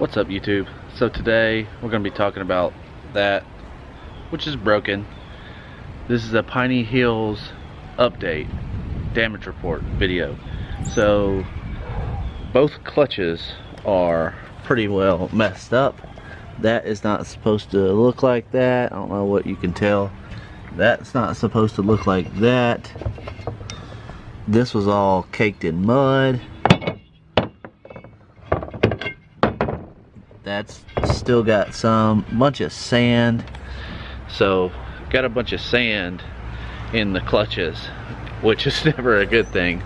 What's up, YouTube? So today we're going to be talking about that which is broken. This is a Piney Hills update damage report video. So both clutches are pretty well messed up. That is not supposed to look like that. I don't know what you can tell. That's not supposed to look like that. This was all caked in mud. That's still got some bunch of sand. So got a bunch of sand in the clutches, which is never a good thing.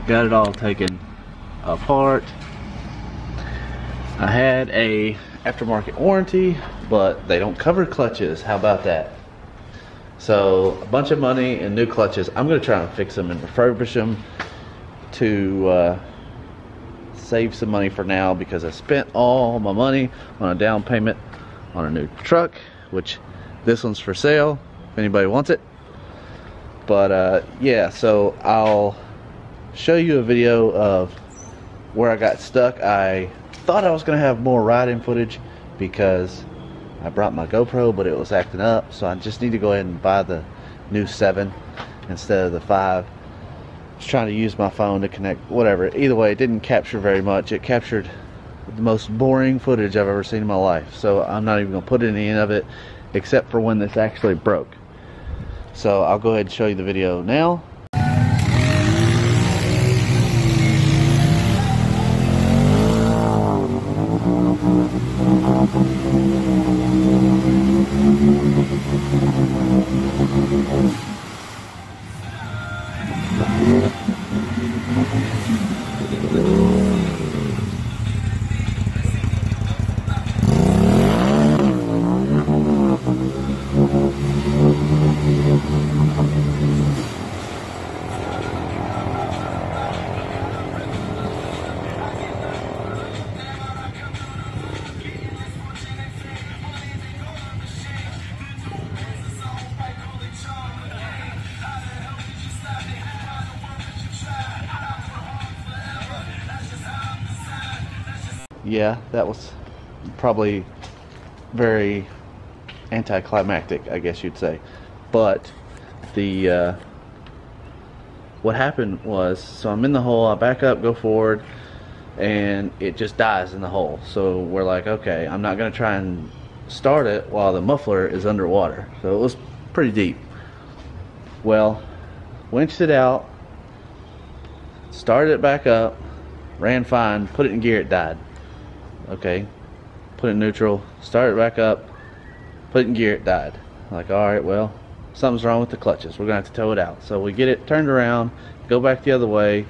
Got it all taken apart. I had a aftermarket warranty, but they don't cover clutches. How about that? So a bunch of money and new clutches. I'm gonna try and fix them and refurbish them to save some money for now, because I spent all my money on a down payment on a new truck, which this one's for sale if anybody wants it. But yeah, so I'll show you a video of where I got stuck. I thought I was gonna have more ride-in footage because I brought my GoPro, but it was acting up, so I just need to go ahead and buy the new 7 instead of the 5. I was trying to use my phone to connect, whatever. Either way, it didn't capture very much. It captured the most boring footage I've ever seen in my life, so I'm not even gonna put any of it except for when this actually broke. So I'll go ahead and show you the video now. Yeah, that was probably very anticlimactic, I guess you'd say. But the what happened was, so I'm in the hole, I back up, go forward, and it just dies in the hole. So we're like, okay, I'm not gonna try and start it while the muffler is underwater. So it was pretty deep. Well, winched it out, started it back up, ran fine, put it in gear, it died. Okay, put it in neutral, start it back up, put it in gear, it died. Like, alright, well, something's wrong with the clutches, we're gonna have to tow it out. So we get it turned around, go back the other way,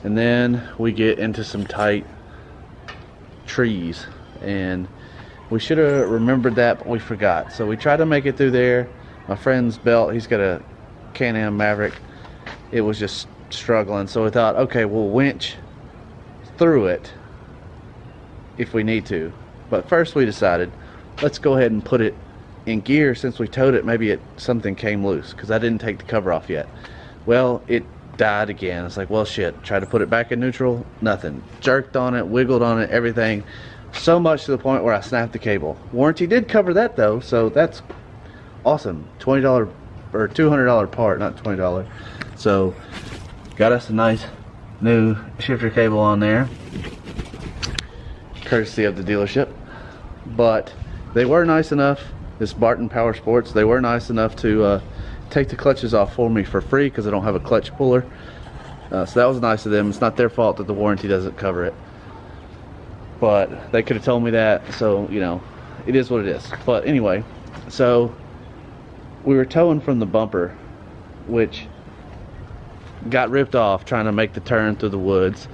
and then we get into some tight trees, and we should have remembered that, but we forgot. So we tried to make it through there. My friend's belt, he's got a Can-Am Maverick, it was just struggling, so we thought, okay, we'll winch through it if we need to. But first we decided, let's go ahead and put it in gear. Since we towed it, maybe something came loose, because I didn't take the cover off yet. Well, it died again. It's like, well, shit. Tried to put it back in neutral, nothing. Jerked on it, wiggled on it, everything, so much to the point where I snapped the cable. Warranty did cover that though, so that's awesome. $20 or $200 part, not $20. So got us a nice new shifter cable on there, courtesy of the dealership. But they were nice enough, this Barton Power Sports, they were nice enough to take the clutches off for me for free, because I don't have a clutch puller. So that was nice of them. It's not their fault that the warranty doesn't cover it, but they could have told me that, so you know, it is what it is. But anyway, so we were towing from the bumper, which got ripped off trying to make the turn through the woods,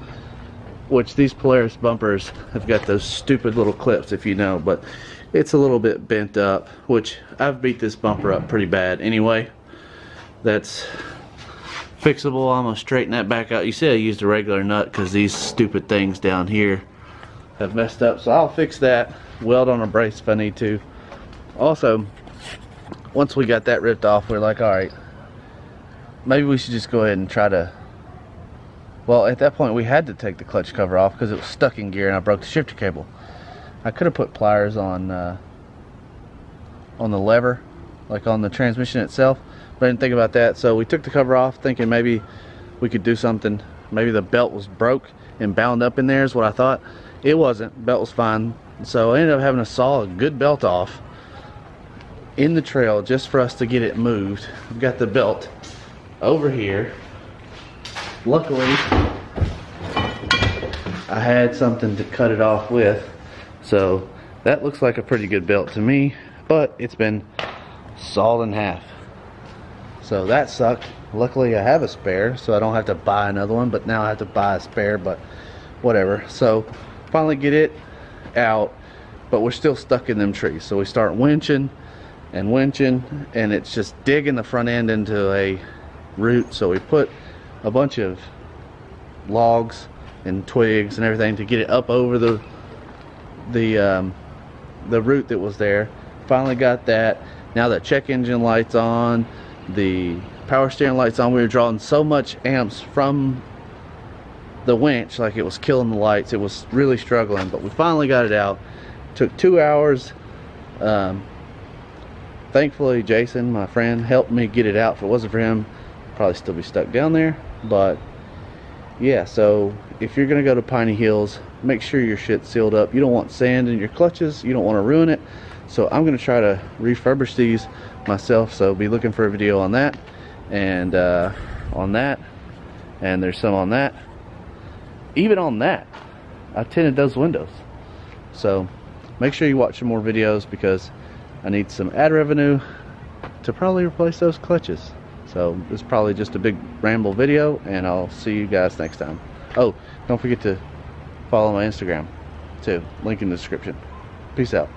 which these Polaris bumpers have got those stupid little clips, if you know, but it's a little bit bent up, which I've beat this bumper up pretty bad anyway. That's fixable. I'm gonna straighten that back out. You see I used a regular nut because these stupid things down here have messed up, so I'll fix that, weld on a brace if I need to. Also, once we got that ripped off, we're like, alright, maybe we should just go ahead and try to Well, at that point we had to take the clutch cover off because it was stuck in gear and I broke the shifter cable. I could have put pliers on the lever, like on the transmission itself, but I didn't think about that. So we took the cover off thinking maybe we could do something. Maybe the belt was broke and bound up in there is what I thought. It wasn't. Belt was fine. So I ended up having to saw a good belt off in the trail just for us to get it moved. I've got the belt over here. Luckily I had something to cut it off with, so that looks like a pretty good belt to me, but it's been sawed in half, so that sucked. Luckily I have a spare, so I don't have to buy another one, but now I have to buy a spare, but whatever. So finally get it out, but we're still stuck in them trees, so we start winching and winching, and it's just digging the front end into a root. So we put a bunch of logs and twigs and everything to get it up over the root that was there. Finally got that. Now that check engine light's on, the power steering light's on. We were drawing so much amps from the winch, like it was killing the lights. It was really struggling, but we finally got it out. Took 2 hours. Thankfully Jason, my friend, helped me get it out. If it wasn't for him, I'd probably still be stuck down there. But yeah, so if you're gonna go to Piney Hills, make sure your shit's sealed up. You don't want sand in your clutches, you don't want to ruin it. So I'm gonna try to refurbish these myself, so be looking for a video on that, and on that, and there's some on that, even on that I tinted those windows. So make sure you watch some more videos because I need some ad revenue to probably replace those clutches. So this is probably just a big ramble video, and I'll see you guys next time. Oh, don't forget to follow my Instagram too, link in the description. Peace out.